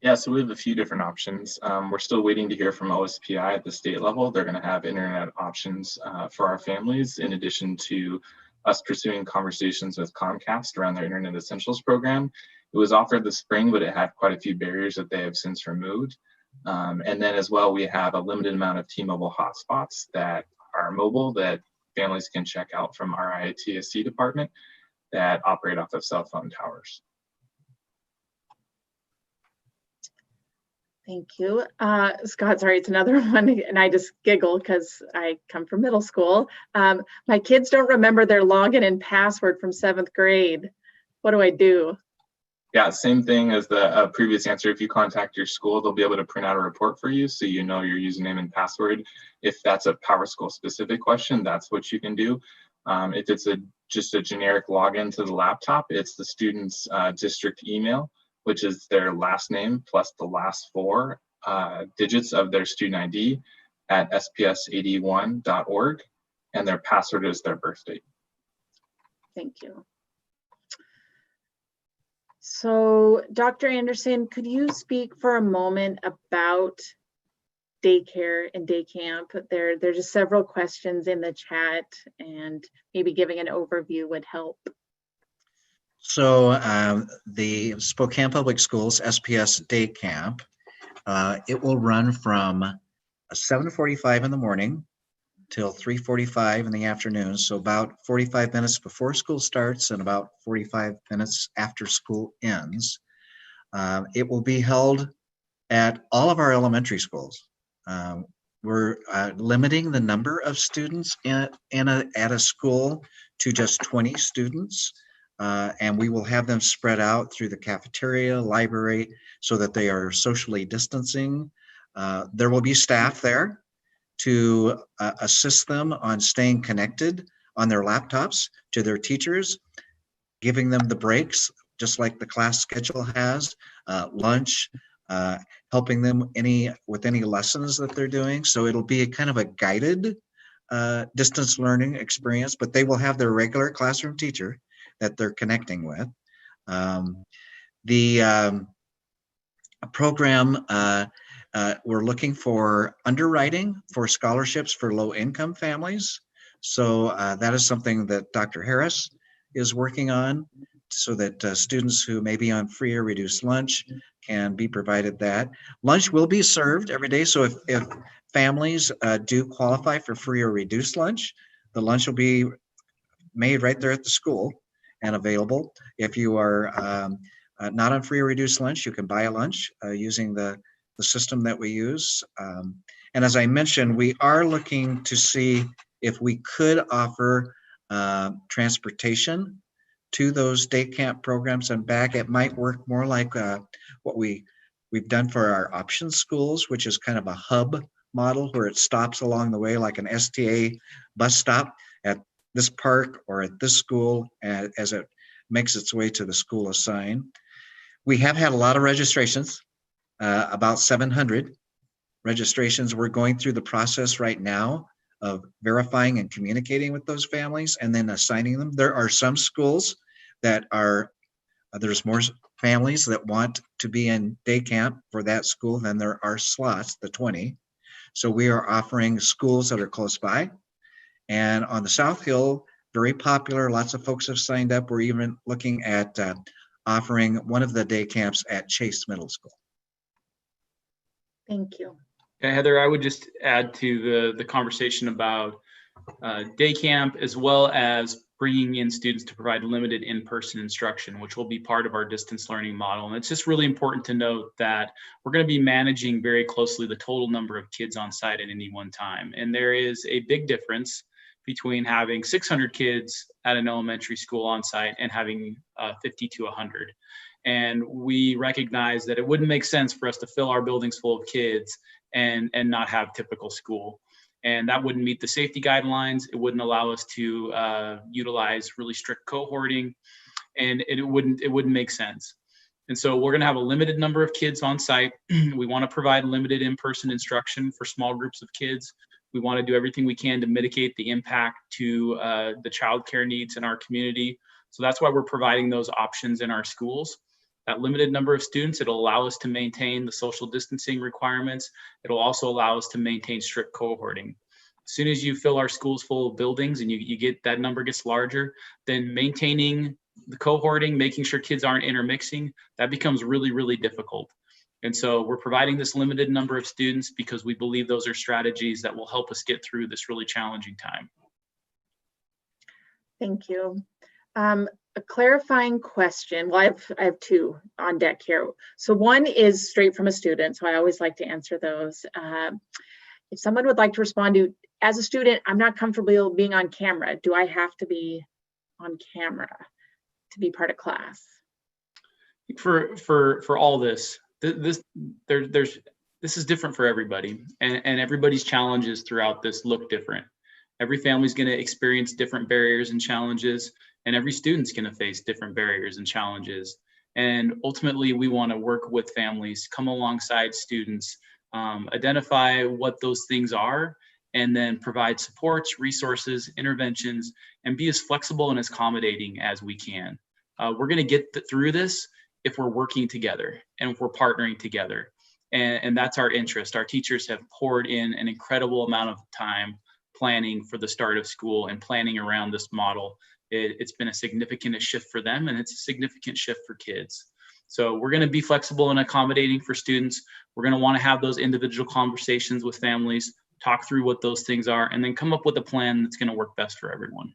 Yeah, so we have a few different options. We're still waiting to hear from OSPI at the state level. They're going to have internet options for our families, in addition to us pursuing conversations with Comcast around their Internet Essentials program. It was offered this spring, but it had quite a few barriers that they have since removed. And then as well, we have a limited amount of T-Mobile hotspots that are mobile that families can check out from our IATSC department that operate off of cell phone towers. Thank you. Scott, sorry, it's another one, and I just giggle because I come from middle school. My kids don't remember their login and password from 7th grade. What do I do? Yeah, same thing as the previous answer. If you contact your school, they'll be able to print out a report for you so you know your username and password. If that's a PowerSchool specific question, that's what you can do. If it's just a generic login to the laptop, it's the student's district email which is their last name plus the last four digits of their student ID at sps81.org, and their password is their birth date. Thank you. So, Dr. Anderson, could you speak for a moment about daycare and day camp? There's just several questions in the chat, and maybe giving an overview would help. So the Spokane Public Schools SPS Day Camp, it will run from 7:45 in the morning till 3:45 in the afternoon. So about 45 minutes before school starts and about 45 minutes after school ends. It will be held at all of our elementary schools. We're limiting the number of students at a school to just 20 students. And we will have them spread out through the cafeteria, library, so that they are socially distancing. There will be staff there to assist them on staying connected on their laptops to their teachers, giving them the breaks, just like the class schedule has, lunch, helping them with any lessons that they're doing. So it'll be a kind of a guided distance learning experience, but they will have their regular classroom teacher that they're connecting with. The program, we're looking for underwriting for scholarships for low-income families. So that is something that Dr. Harris is working on, so that students who may be on free or reduced lunch can be provided that. Lunch will be served every day. So if families do qualify for free or reduced lunch, the lunch will be made right there at the school and available. If you are not on free or reduced lunch, you can buy a lunch using the system that we use. And as I mentioned, we are looking to see if we could offer transportation to those day camp programs and back. It might work more like what we've done for our option schools, which is kind of a hub model where it stops along the way, like an STA bus stop at this park or at this school as it makes its way to the school assigned. We have had a lot of registrations, about 700 registrations. We're going through the process right now of verifying and communicating with those families and then assigning them. There are some schools that there's more families that want to be in day camp for that school than there are slots, the 20. So we are offering schools that are close by. And on the South Hill, very popular, lots of folks have signed up. We're even looking at offering one of the day camps at Chase Middle School. Thank you. Yeah, Heather, I would just add to the conversation about day camp, as well as bringing in students to provide limited in-person instruction, which will be part of our distance learning model. And it's just really important to note that we're going to be managing very closely the total number of kids on site at any one time. And there is a big difference between having 600 kids at an elementary school on site and having 50 to 100. And we recognize that it wouldn't make sense for us to fill our buildings full of kids and not have typical school. And that wouldn't meet the safety guidelines. It wouldn't allow us to utilize really strict cohorting, and it wouldn't make sense. And so we're gonna have a limited number of kids on site. We wanna provide limited in-person instruction for small groups of kids. We wanna do everything we can to mitigate the impact to the childcare needs in our community. So that's why we're providing those options in our schools. That limited number of students, it'll allow us to maintain the social distancing requirements. It'll also allow us to maintain strict cohorting. As soon as you fill our schools full of buildings and you get that number gets larger, then maintaining the cohorting, making sure kids aren't intermixing, that becomes really, really difficult. And so we're providing this limited number of students because we believe those are strategies that will help us get through this really challenging time. Thank you. A clarifying question. Well, I have two on deck here. So one is straight from a student, so I always like to answer those. If someone would like to respond to, as a student, I'm not comfortable being on camera. Do I have to be on camera to be part of class? For all this is different for everybody, and everybody's challenges throughout this look different. Every family's going to experience different barriers and challenges, and every student's going to face different barriers and challenges. And ultimately, we want to work with families, come alongside students, identify what those things are, and then provide supports, resources, interventions, and be as flexible and as accommodating as we can. We're going to get through this if we're working together and if we're partnering together. And that's our interest. Our teachers have poured in an incredible amount of time planning for the start of school and planning around this model. It's been a significant shift for them, and it's a significant shift for kids. So we're going to be flexible and accommodating for students. We're going to want to have those individual conversations with families, talk through what those things are, and then come up with a plan that's going to work best for everyone.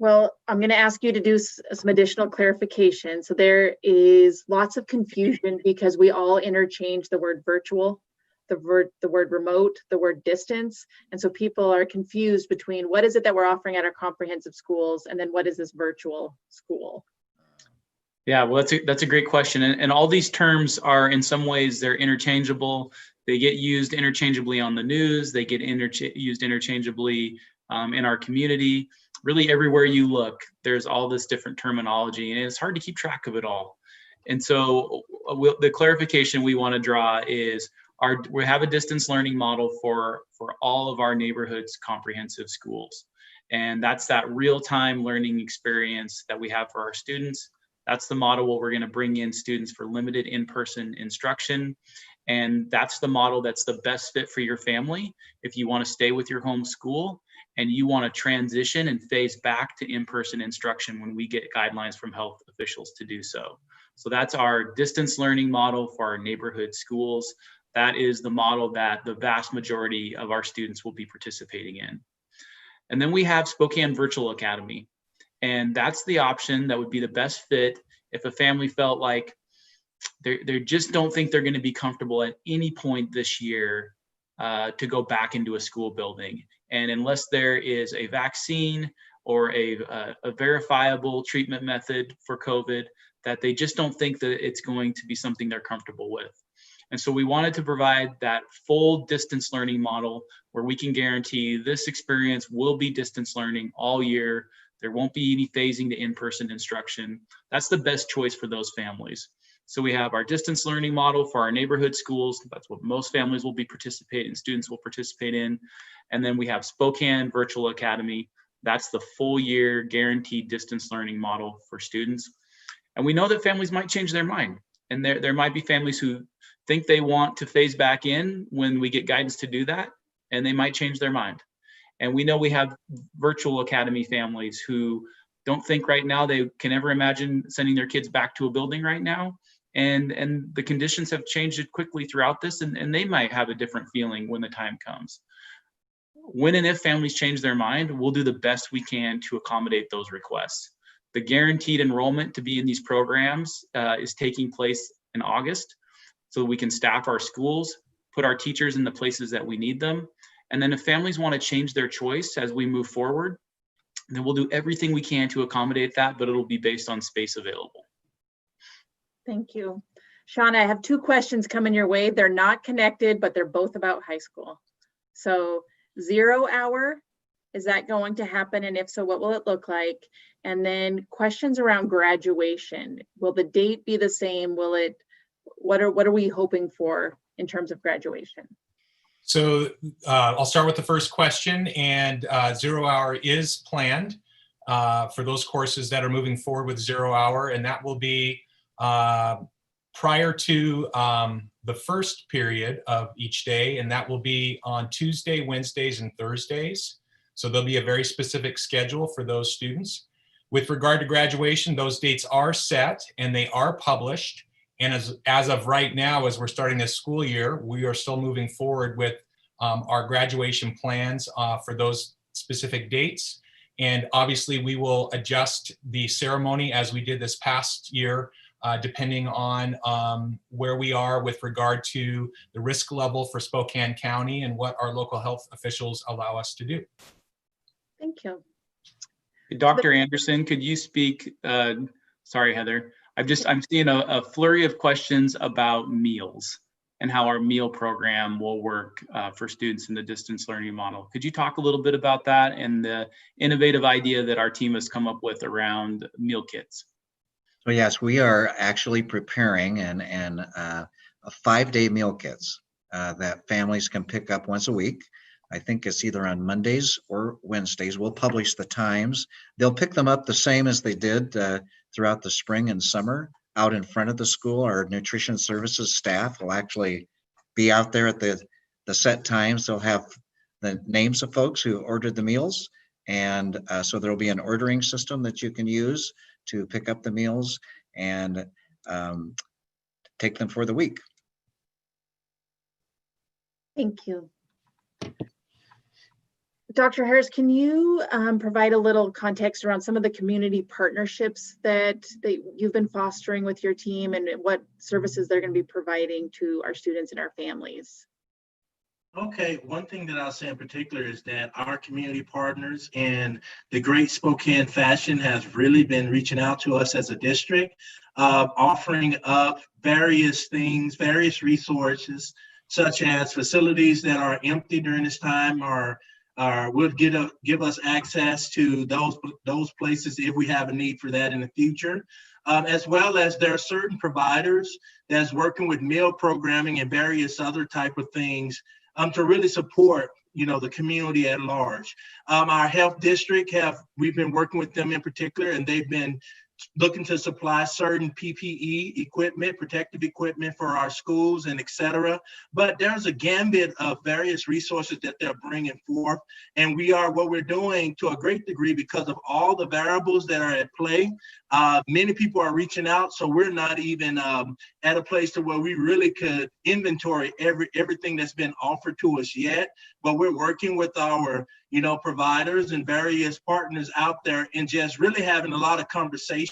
Well, I'm going to ask you to do some additional clarification. So there is lots of confusion because we all interchange the word virtual, the word remote, the word distance. And so people are confused between what is it that we're offering at our comprehensive schools, and then what is this virtual school? Yeah, well, that's a great question. And all these terms are, in some ways, they're interchangeable. They get used interchangeably on the news. They get used interchangeably in our community. Really, everywhere you look, there's all this different terminology, and it's hard to keep track of it all. And so the clarification we want to draw is we have a distance learning model for all of our neighborhoods comprehensive schools. And that's that real-time learning experience that we have for our students. That's the model where we're going to bring in students for limited in-person instruction. And that's the model that's the best fit for your family if you want to stay with your home school and you want to transition and phase back to in-person instruction when we get guidelines from health officials to do so. So that's our distance learning model for our neighborhood schools. That is the model that the vast majority of our students will be participating in. And then we have Spokane Virtual Academy. And that's the option that would be the best fit if a family felt like they just don't think they're going to be comfortable at any point this year to go back into a school building. And unless there is a vaccine or a verifiable treatment method for COVID, that they just don't think that it's going to be something they're comfortable with. And so we wanted to provide that full distance learning model where we can guarantee this experience will be distance learning all year. There won't be any phasing to in-person instruction. That's the best choice for those families. So we have our distance learning model for our neighborhood schools. That's what most families will be participating, students will participate in. And then we have Spokane Virtual Academy. That's the full year guaranteed distance learning model for students. And we know that families might change their mind. And there might be families who think they want to phase back in when we get guidance to do that, and they might change their mind. And we know we have virtual academy families who don't think right now they can ever imagine sending their kids back to a building right now. And the conditions have changed quickly throughout this, and they might have a different feeling when the time comes. When and if families change their mind, we'll do the best we can to accommodate those requests. The guaranteed enrollment to be in these programs is taking place in August, so we can staff our schools, put our teachers in the places that we need them. And then if families want to change their choice as we move forward, then we'll do everything we can to accommodate that, but it'll be based on space available. Thank you. Shauna, I have two questions coming your way. They're not connected, but they're both about high school. So 0 hour, is that going to happen? And if so, what will it look like? And then questions around graduation. Will the date be the same? Will it, what are we hoping for in terms of graduation? So I'll start with the first question, and 0 hour is planned for those courses that are moving forward with 0 hour, and that will be prior to the first period of each day, and that will be on Tuesday, Wednesdays, and Thursdays. So there'll be a very specific schedule for those students. With regard to graduation, those dates are set and they are published. And as of right now, as we're starting this school year, we are still moving forward with our graduation plans for those specific dates. And obviously we will adjust the ceremony as we did this past year, depending on where we are with regard to the risk level for Spokane County and what our local health officials allow us to do. Thank you. Dr. Anderson, could you speak? Sorry, Heather. I'm seeing a flurry of questions about meals and how our meal program will work for students in the distance learning model. Could you talk a little bit about that and the innovative idea that our team has come up with around meal kits? So yes, we are actually preparing a 5-day meal kits that families can pick up once a week. I think it's either on Mondays or Wednesdays. We'll publish the times. They'll pick them up the same as they did throughout the spring and summer out in front of the school. Our nutrition services staff will actually be out there at the set times. They'll have the names of folks who ordered the meals. And so there'll be an ordering system that you can use to pick up the meals and take them for the week. Thank you. Dr. Harris, can you provide a little context around some of the community partnerships that you've been fostering with your team and what services they're going to be providing to our students and our families? Okay, one thing that I'll say in particular is that our community partners in the great Spokane fashion has really been reaching out to us as a district, offering up various things, various resources, such as facilities that are empty during this time or would give us access to those places if we have a need for that in the future. As well as there are certain providers that's working with meal programming and various other type of things to really support, the community at large. Our health district we've been working with them in particular, and they've been looking to supply certain PPE equipment, protective equipment for our schools and et cetera. But there's a gambit of various resources that they're bringing forth. And what we're doing to a great degree because of all the variables that are at play. Many people are reaching out, so we're not even at a place to where we really could inventory everything that's been offered to us yet. But we're working with our providers and various partners out there and just really having a lot of conversations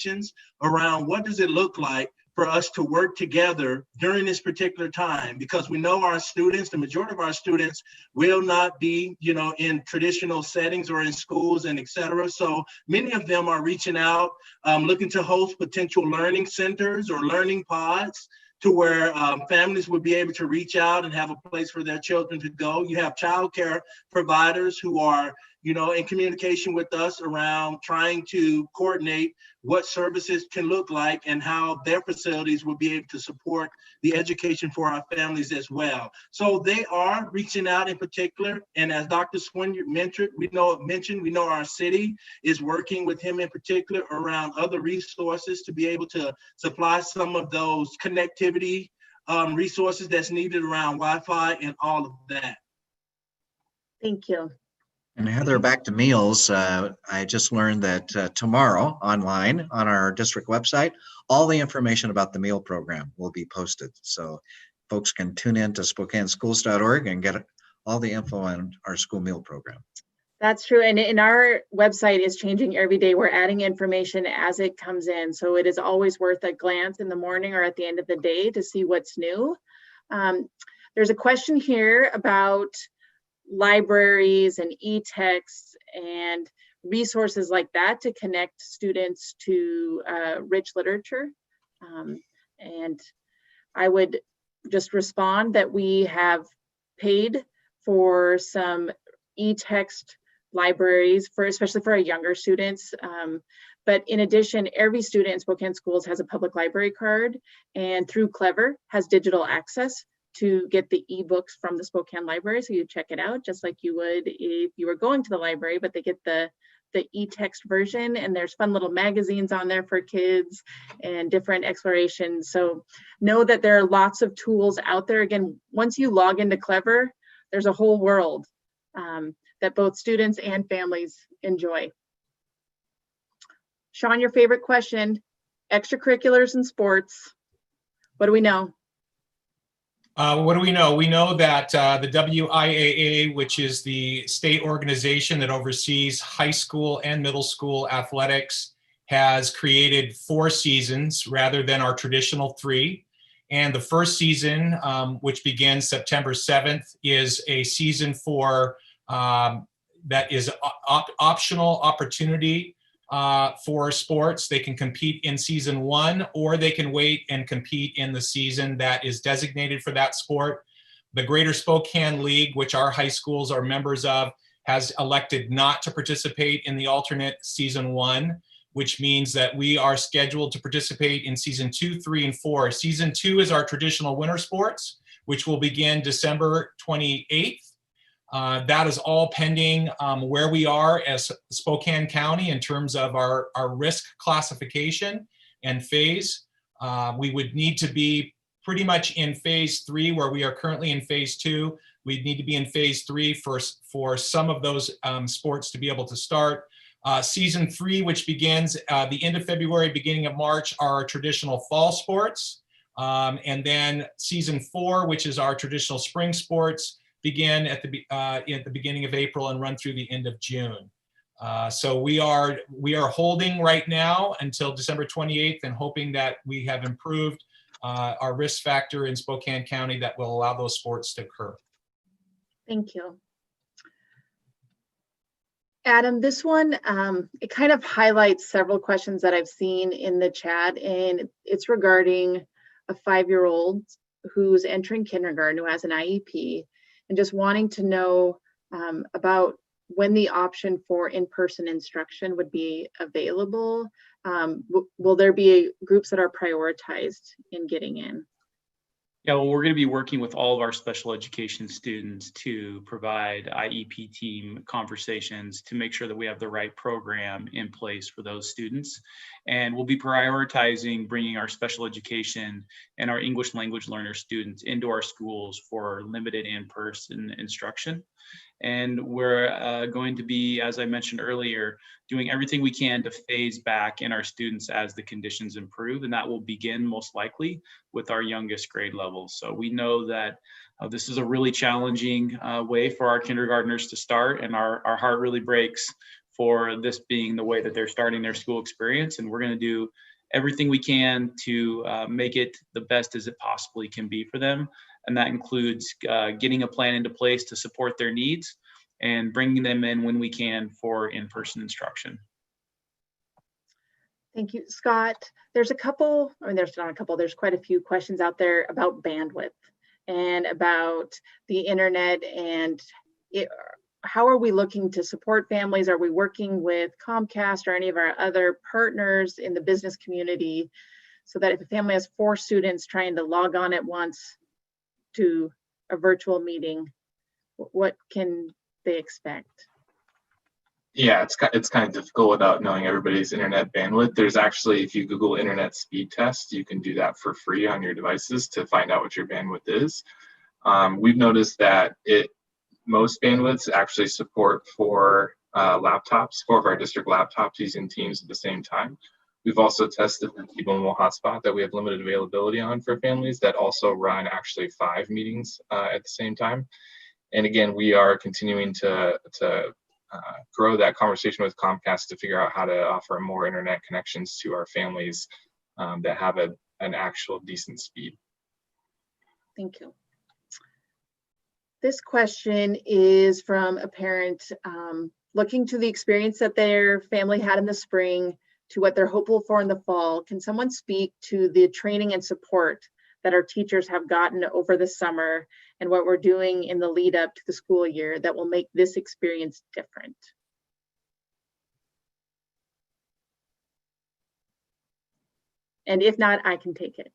around what does it look like for us to work together during this particular time, because we know our students, the majority of our students will not be, in traditional settings or in schools and et cetera. So many of them are reaching out, looking to host potential learning centers or learning pods to where families would be able to reach out and have a place for their children to go. You have childcare providers who are, in communication with us around trying to coordinate what services can look like and how their facilities will be able to support the education for our families as well. So they are reaching out in particular. And as Dr. Swinyer mentioned, we know our city is working with him in particular around other resources to be able to supply some of those connectivity resources that's needed around Wi-Fi and all of that. Thank you. And Heather, back to meals. I just learned that tomorrow online on our district website, all the information about the meal program will be posted. So folks can tune in to SpokaneSchools.org and get all the info on our school meal program. That's true. And our website is changing every day. We're adding information as it comes in. So it is always worth a glance in the morning or at the end of the day to see what's new. There's a question here about libraries and e-texts and resources like that to connect students to rich literature. And I would just respond that we have paid for some e-text libraries especially for our younger students. But in addition, every student in Spokane Schools has a public library card, and through Clever has digital access to get the ebooks from the Spokane Library. So you check it out just like you would if you were going to the library, but they get the e-text version, and there's fun little magazines on there for kids and different explorations. So know that there are lots of tools out there. Again, once you log into Clever, there's a whole world that both students and families enjoy. Sean, your favorite question, extracurriculars and sports. What do we know? What do we know? We know that the WIAA, which is the state organization that oversees high school and middle school athletics, has created 4 seasons rather than our traditional 3. And the first season, which begins September 7th, is a season for that is optional opportunity for sports. They can compete in season 1, or they can wait and compete in the season that is designated for that sport. The Greater Spokane League, which our high schools are members of, has elected not to participate in the alternate season 1. which means that we are scheduled to participate in season 2, 3, and 4. Season 2 is our traditional winter sports, which will begin December 28th. That is all pending where we are as Spokane County in terms of our risk classification and phase. We would need to be pretty much in phase 3 where we are currently in phase 2. We'd need to be in phase 3 for some of those sports to be able to start. Season 3, which begins the end of February, beginning of March, are our traditional fall sports. And then season 4, which is our traditional spring sports, begin at the beginning of April and run through the end of June. So we are holding right now until December 28th and hoping that we have improved our risk factor in Spokane County that will allow those sports to occur. Thank you. Adam, this one, it kind of highlights several questions that I've seen in the chat, and it's regarding a 5-year-old who's entering kindergarten, who has an IEP, and just wanting to know about when the option for in-person instruction would be available. Will there be groups that are prioritized in getting in? Yeah, well, we're going to be working with all of our special education students to provide IEP team conversations to make sure that we have the right program in place for those students. And we'll be prioritizing bringing our special education and our English language learner students into our schools for limited in-person instruction. And we're going to be, as I mentioned earlier, doing everything we can to phase back in our students as the conditions improve. And that will begin most likely with our youngest grade levels. So we know that this is a really challenging way for our kindergartners to start, and our heart really breaks for this being the way that they're starting their school experience. And we're going to do everything we can to make it the best as it possibly can be for them. And that includes getting a plan into place to support their needs and bringing them in when we can for in-person instruction. Thank you, Scott. There's a couple, I mean, there's not a couple, there's quite a few questions out there about bandwidth and about the internet and how are we looking to support families? Are we working with Comcast or any of our other partners in the business community so that if a family has 4 students trying to log on at once to a virtual meeting, what can they expect? Yeah, it's kind of difficult without knowing everybody's internet bandwidth. There's actually, if you Google internet speed test, you can do that for free on your devices to find out what your bandwidth is. We've noticed that most bandwidths actually support 4 laptops, 4 of our district laptops using Teams at the same time. We've also tested the T-Mobile hotspot that we have limited availability on for families that also run actually 5 meetings at the same time. And again, we are continuing to grow that conversation with Comcast to figure out how to offer more internet connections to our families that have an actual decent speed. Thank you. This question is from a parent looking to the experience that their family had in the spring to what they're hopeful for in the fall. Can someone speak to the training and support that our teachers have gotten over the summer and what we're doing in the lead up to the school year that will make this experience different? And if not, I can take it.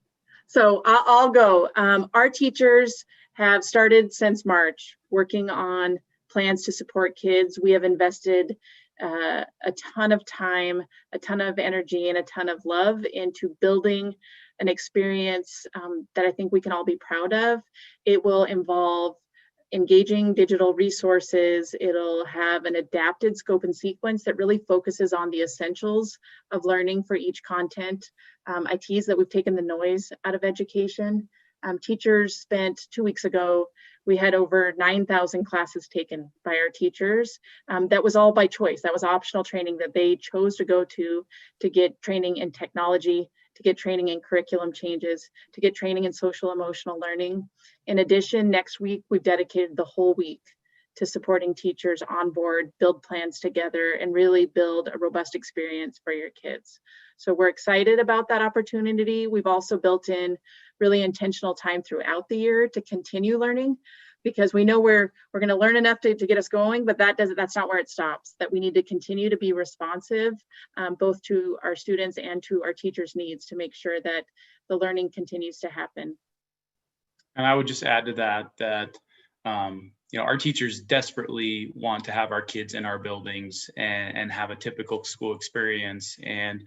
So I'll go. Our teachers have started since March working on plans to support kids. We have invested a ton of time, a ton of energy, and a ton of love into building an experience that I think we can all be proud of. It will involve engaging digital resources. It'll have an adapted scope and sequence that really focuses on the essentials of learning for each content. I tease that we've taken the noise out of education. Teachers spent 2 weeks ago, we had over 9,000 classes taken by our teachers. That was all by choice. That was optional training that they chose to go to get training in technology, to get training in curriculum changes, to get training in social emotional learning. In addition, next week, we've dedicated the whole week to supporting teachers on board, build plans together, and really build a robust experience for your kids. So we're excited about that opportunity. We've also built in really intentional time throughout the year to continue learning. because we know we're going to learn enough to get us going, but that's not where it stops. That we need to continue to be responsive, both to our students and to our teachers' needs, to make sure that the learning continues to happen. And I would just add to that our teachers desperately want to have our kids in our buildings and have a typical school experience. And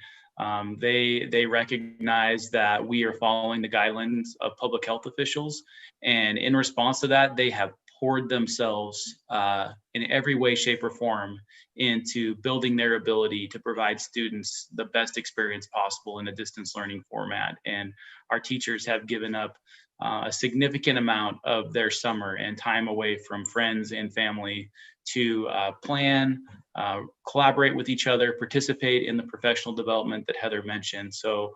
they recognize that we are following the guidelines of public health officials. And in response to that, they have poured themselves in every way, shape, or form into building their ability to provide students the best experience possible in a distance learning format. And our teachers have given up a significant amount of their summer and time away from friends and family to plan, collaborate with each other, participate in the professional development that Heather mentioned. So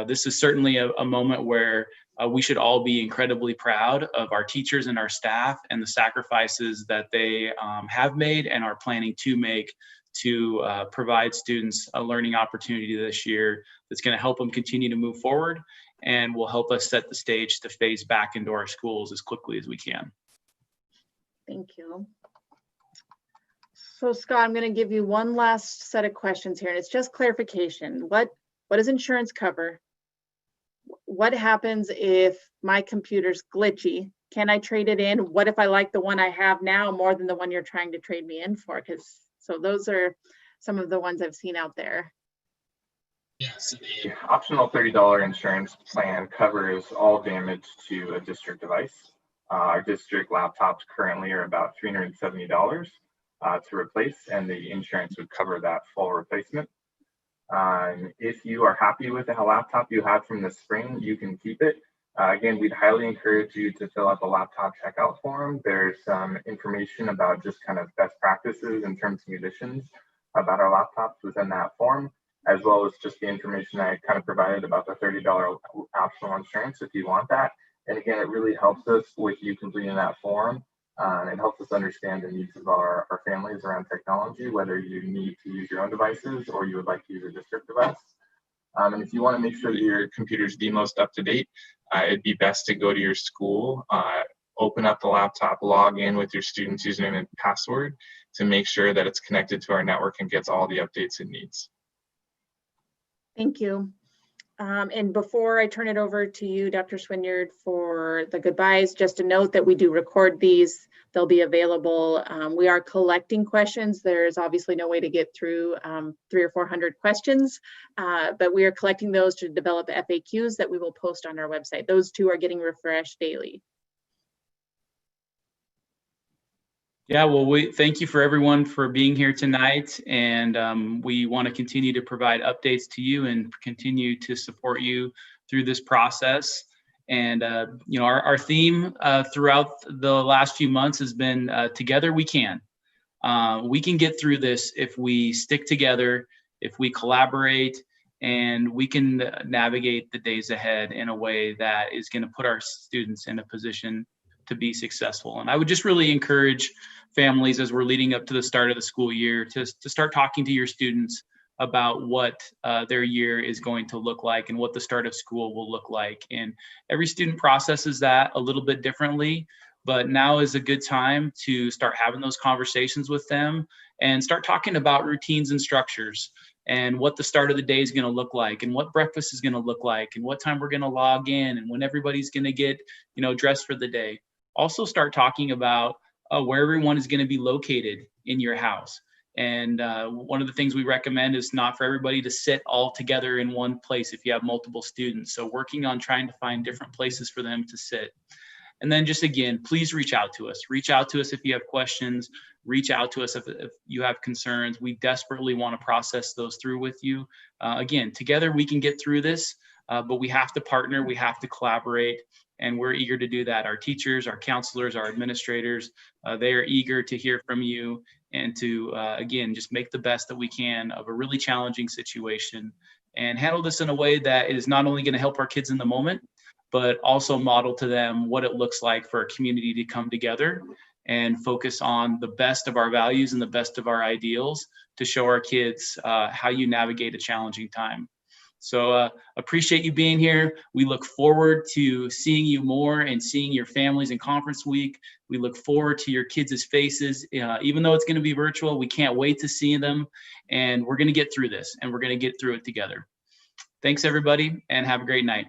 this is certainly a moment where we should all be incredibly proud of our teachers and our staff and the sacrifices that they have made and are planning to make to provide students a learning opportunity this year that's going to help them continue to move forward and will help us set the stage to phase back into our schools as quickly as we can. Thank you. So Scott, I'm going to give you one last set of questions here, and it's just clarification. What does insurance cover? What happens if my computer's glitchy? Can I trade it in? What if I like the one I have now more than the one you're trying to trade me in for? So those are some of the ones I've seen out there. Yeah, so the optional $30 insurance plan covers all damage to a district device. Our district laptops currently are about $370 to replace, and the insurance would cover that full replacement. If you are happy with the laptop you had from the spring, you can keep it. Again, we'd highly encourage you to fill out the laptop checkout form. There's some information about just kind of best practices and terms and conditions about our laptops within that form, as well as just the information I kind of provided about the $30 optional insurance if you want that. And again, it really helps us with you completing that form. It helps us understand the needs of our families around technology, whether you need to use your own devices or you would like to use a district device. And if you want to make sure that your computer is the most up to date, it'd be best to go to your school, open up the laptop, log in with your student's username and password to make sure that it's connected to our network and gets all the updates it needs. Thank you. And before I turn it over to you, Dr. Swinyard, for the goodbyes, just a note that we do record these. They'll be available. We are collecting questions. There's obviously no way to get through 300 or 400 questions, but we are collecting those to develop FAQs that we will post on our website. Those two are getting refreshed daily. Yeah, well, we thank you for everyone for being here tonight, and we want to continue to provide updates to you and continue to support you through this process. And our theme throughout the last few months has been together we can. We can get through this if we stick together, if we collaborate, and we can navigate the days ahead in a way that is going to put our students in a position to be successful. And I would just really encourage families, as we're leading up to the start of the school year, to start talking to your students about what their year is going to look like and what the start of school will look like. And every student processes that a little bit differently, but now is a good time to start having those conversations with them and start talking about routines and structures and what the start of the day is going to look like and what breakfast is going to look like and what time we're going to log in and when everybody's going to get, dressed for the day. Also start talking about where everyone is going to be located in your house. And one of the things we recommend is not for everybody to sit all together in one place if you have multiple students. So working on trying to find different places for them to sit. And then just again, please reach out to us. Reach out to us if you have questions. Reach out to us if you have concerns. We desperately want to process those through with you. Again, together we can get through this, but we have to partner. We have to collaborate. And we're eager to do that. Our teachers, our counselors, our administrators, they are eager to hear from you and to, again, just make the best that we can of a really challenging situation and handle this in a way that is not only going to help our kids in the moment, but also model to them what it looks like for a community to come together and focus on the best of our values and the best of our ideals to show our kids how you navigate a challenging time. So appreciate you being here. We look forward to seeing you more and seeing your families in conference week. We look forward to your kids' faces. Even though it's going to be virtual, we can't wait to see them. And we're going to get through this, and we're going to get through it together. Thanks, everybody, and have a great night.